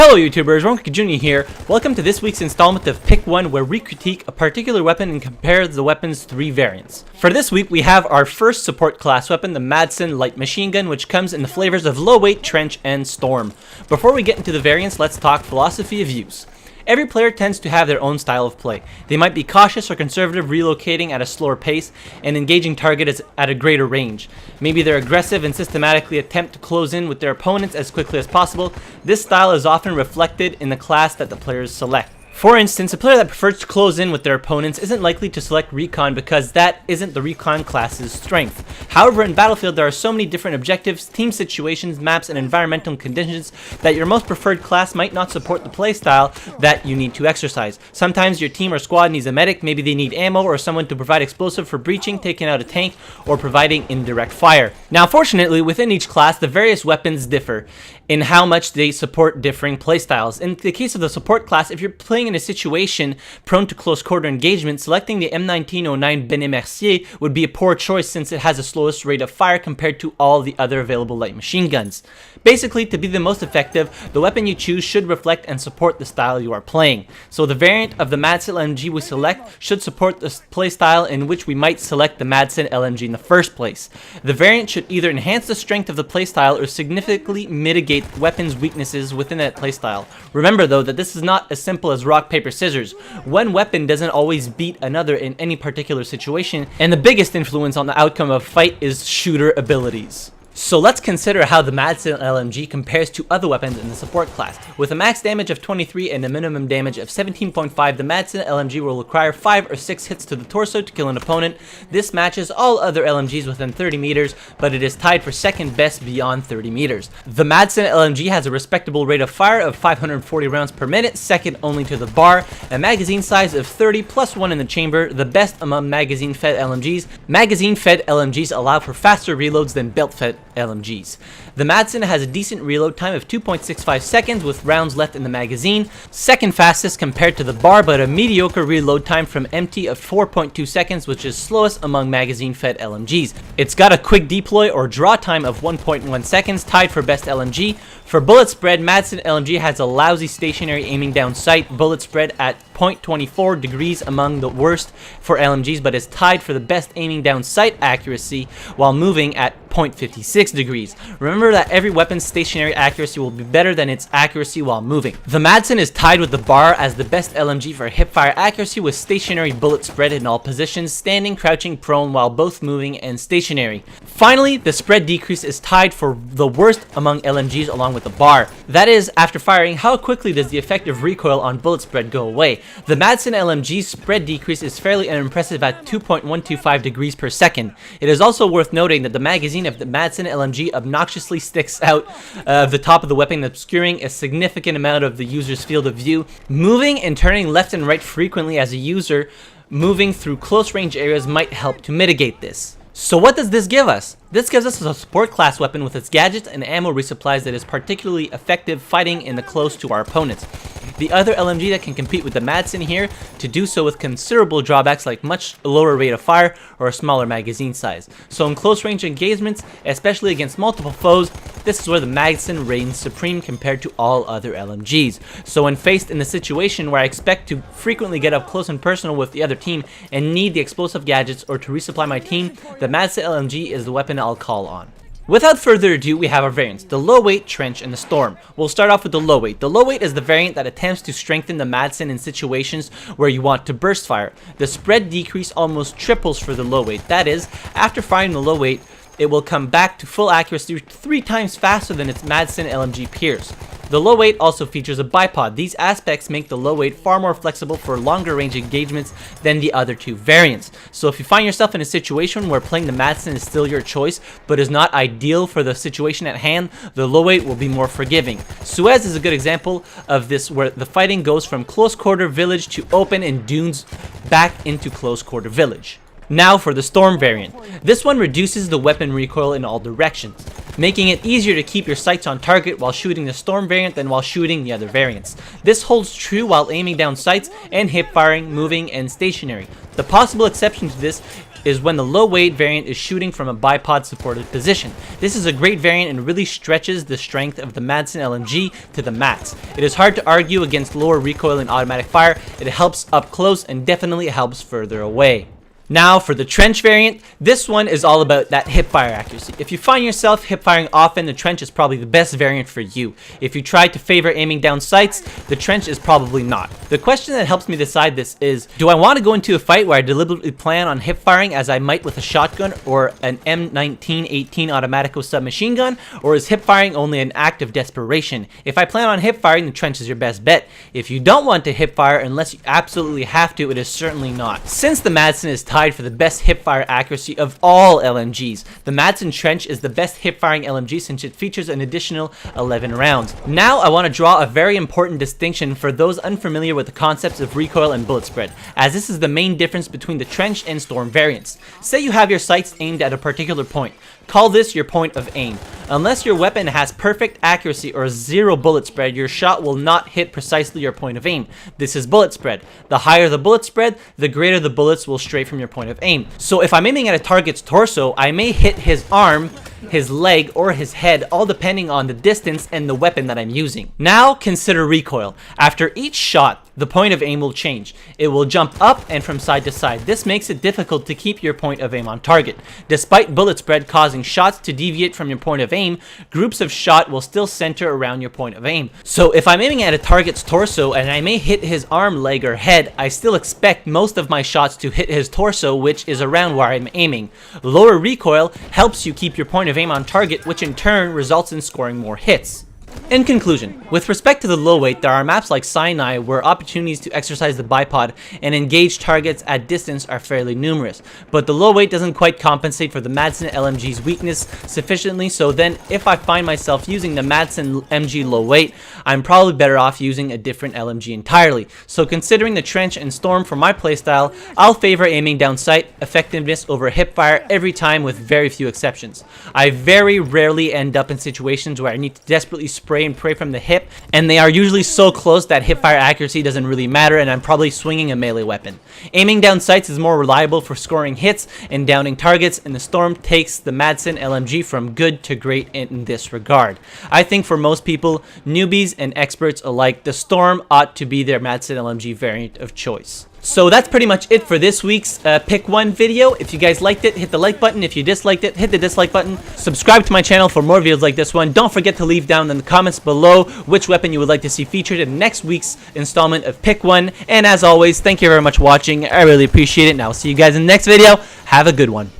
Hello YouTubers, RogueMonkeyJr here. Welcome to this week's installment of Pick 1, where we critique a particular weapon and compare the weapon's 3 variants. For this week, we have our first support class weapon, the Madsen light machine gun, which comes in the flavors of low weight, trench, and storm. Before we get into the variants, let's talk philosophy of use. Every player tends to have their own style of play. They might be cautious or conservative, relocating at a slower pace and engaging targets at a greater range. Maybe they're aggressive and systematically attempt to close in with their opponents as quickly as possible. This style is often reflected in the class that the players select. For instance, a player that prefers to close in with their opponents isn't likely to select Recon because that isn't the Recon class's strength. However, in Battlefield there are so many different objectives, team situations, maps, and environmental conditions that your most preferred class might not support the playstyle that you need to exercise. Sometimes your team or squad needs a medic, maybe they need ammo or someone to provide explosive for breaching, taking out a tank, or providing indirect fire. Now fortunately, within each class, the various weapons differ in how much they support differing playstyles. In the case of the support class, if you're playing in a situation prone to close quarter engagement, selecting the M1909 Benet Mercier would be a poor choice since it has the slowest rate of fire compared to all the other available light machine guns. Basically, to be the most effective, the weapon you choose should reflect and support the style you are playing. So the variant of the Madsen MG we select should support the playstyle in which we might select the Madsen LMG in the first place. The variant should either enhance the strength of the playstyle or significantly mitigate weapons' weaknesses within that playstyle. Remember though that this is not as simple as rock, paper, scissors. One weapon doesn't always beat another in any particular situation, and the biggest influence on the outcome of a fight is shooter abilities. So let's consider how the Madsen LMG compares to other weapons in the support class. With a max damage of 23 and a minimum damage of 17.5, the Madsen LMG will require 5 or 6 hits to the torso to kill an opponent. This matches all other LMGs within 30 meters, but it is tied for second best beyond 30 meters. The Madsen LMG has a respectable rate of fire of 540 rounds per minute, second only to the bar, a magazine size of 30 plus 1 in the chamber, the best among magazine-fed LMGs. Magazine-fed LMGs allow for faster reloads than belt-fed LMGs. The Madsen has a decent reload time of 2.65 seconds with rounds left in the magazine, second fastest compared to the bar, but a mediocre reload time from empty of 4.2 seconds, which is slowest among magazine-fed LMGs. It's got a quick deploy or draw time of 1.1 seconds, tied for best LMG. For bullet spread, Madsen LMG has a lousy stationary aiming down sight, bullet spread at 0.24 degrees, among the worst for LMGs, but is tied for the best aiming down sight accuracy while moving at 0.56 degrees. Remember that every weapon's stationary accuracy will be better than its accuracy while moving. The Madsen is tied with the bar as the best LMG for hipfire accuracy with stationary bullet spread in all positions, standing, crouching, prone while both moving and stationary. Finally, the spread decrease is tied for the worst among LMGs along with the bar. That is, after firing, how quickly does the effective recoil on bullet spread go away? The Madsen LMG's spread decrease is fairly unimpressive at 2.125 degrees per second. It is also worth noting that the magazine of the Madsen LMG obnoxiously sticks out of the top of the weapon, obscuring a significant amount of the user's field of view. Moving and turning left and right frequently as a user moving through close range areas might help to mitigate this. So what does this give us? This gives us a support class weapon with its gadgets and ammo resupplies that is particularly effective fighting in the close to our opponents. The other LMG that can compete with the Madsen here to do so with considerable drawbacks like much lower rate of fire or a smaller magazine size. So in close range engagements, especially against multiple foes, this is where the Madsen reigns supreme compared to all other LMGs. So when faced in a situation where I expect to frequently get up close and personal with the other team and need the explosive gadgets or to resupply my team, the Madsen LMG is the weapon I'll call on. Without further ado, we have our variants, the low weight, trench, and the storm. We'll start off with the low weight. The low weight is the variant that attempts to strengthen the Madsen in situations where you want to burst fire. The spread decrease almost triples for the low weight. That is, after firing the low weight, it will come back to full accuracy 3 times faster than its Madsen LMG peers. The low weight also features a bipod. These aspects make the low weight far more flexible for longer range engagements than the other 2 variants. So if you find yourself in a situation where playing the Madsen is still your choice, but is not ideal for the situation at hand, the low weight will be more forgiving. Suez is a good example of this, where the fighting goes from close quarter village to open and dunes back into close quarter village. Now for the storm variant. This one reduces the weapon recoil in all directions. making it easier to keep your sights on target while shooting the Storm variant than while shooting the other variants. This holds true while aiming down sights and hip firing, moving, and stationary. The possible exception to this is when the low weight variant is shooting from a bipod supported position. This is a great variant and really stretches the strength of the Madsen LMG to the max. It is hard to argue against lower recoil and automatic fire. It helps up close and definitely helps further away. Now for the trench variant, this one is all about that hip fire accuracy. If you find yourself hip firing often, the trench is probably the best variant for you. If you try to favor aiming down sights, the trench is probably not. The question that helps me decide this is, do I want to go into a fight where I deliberately plan on hip firing as I might with a shotgun or an M1918 Automatico submachine gun, or is hip firing only an act of desperation? If I plan on hip firing, the trench is your best bet. If you don't want to hip fire unless you absolutely have to, it is certainly not. Since the Madsen is tied for the best hip-fire accuracy of all LMGs, the Madsen Trench is the best hip-firing LMG since it features an additional 11 rounds. Now I want to draw a very important distinction for those unfamiliar with the concepts of recoil and bullet spread, as this is the main difference between the Trench and Storm variants. Say you have your sights aimed at a particular point. Call this your point of aim. Unless your weapon has perfect accuracy or zero bullet spread, your shot will not hit precisely your point of aim. This is bullet spread. The higher the bullet spread, the greater the bullets will stray from your point of aim. So if I'm aiming at a target's torso, I may hit his arm, his leg, or his head, all depending on the distance and the weapon that I'm using. Now consider recoil. After each shot, the point of aim will change. It will jump up and from side to side. This makes it difficult to keep your point of aim on target. Despite bullet spread causing shots to deviate from your point of aim, groups of shot will still center around your point of aim. So if I'm aiming at a target's torso and I may hit his arm, leg, or head, I still expect most of my shots to hit his torso, which is around where I'm aiming. Lower recoil helps you keep your point of aim on target, which in turn results in scoring more hits. In conclusion, with respect to the low weight, there are maps like Sinai where opportunities to exercise the bipod and engage targets at distance are fairly numerous, but the low weight doesn't quite compensate for the Madsen LMG's weakness sufficiently, so then if I find myself using the Madsen MG low weight, I'm probably better off using a different LMG entirely. So considering the Trench and Storm for my playstyle, I'll favor aiming down sight effectiveness over hip fire every time with very few exceptions. I very rarely end up in situations where I need to desperately spray and pray from the hip, and they are usually so close that hip fire accuracy doesn't really matter, and I'm probably swinging a melee weapon. Aiming down sights is more reliable for scoring hits and downing targets, and the Storm takes the Madsen LMG from good to great in this regard. I think for most people, newbies and experts alike, the Storm ought to be their Madsen LMG variant of choice. So that's pretty much it for this week's Pick 1 video. If you guys liked it, hit the like button. If you disliked it, hit the dislike button. Subscribe to my channel for more videos like this one. Don't forget to leave down in the comments below which weapon you would like to see featured in next week's installment of Pick 1. And as always, thank you very much for watching. I really appreciate it, and I will see you guys in the next video. Have a good one.